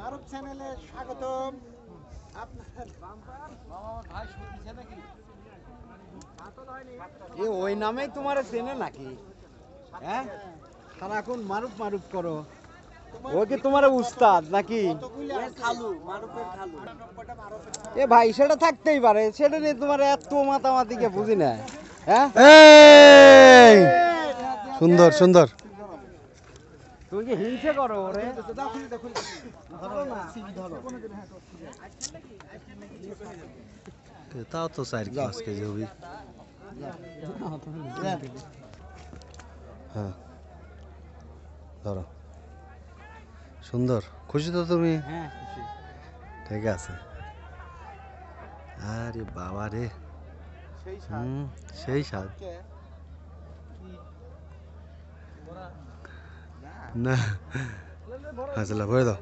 মারুফ চ্যানেলে স্বাগতম। ওই নামেই তোমার চেনে নাকি? হ্যাঁ, সারাক্ষণ মারুফ মারুফ করো। ও কি তোমার উস্তাদ নাকি? এ ভাই সেটা থাকতেই পারে, সেটা নিয়ে তোমার এত মাতামাতিকে বুঝি না। হ্যাঁ, সুন্দর সুন্দর। তুমি কি হিংসে করো ওরে? তাও তো 4-5 কেজি হবে। হ্যাঁ ধরো। সুন্দর, খুশি তো তুমি? হ্যাঁ খুশি। ঠিক আছে। আরে বাবা রে, সেই স্বাদ। না আসলে ভরে দাও।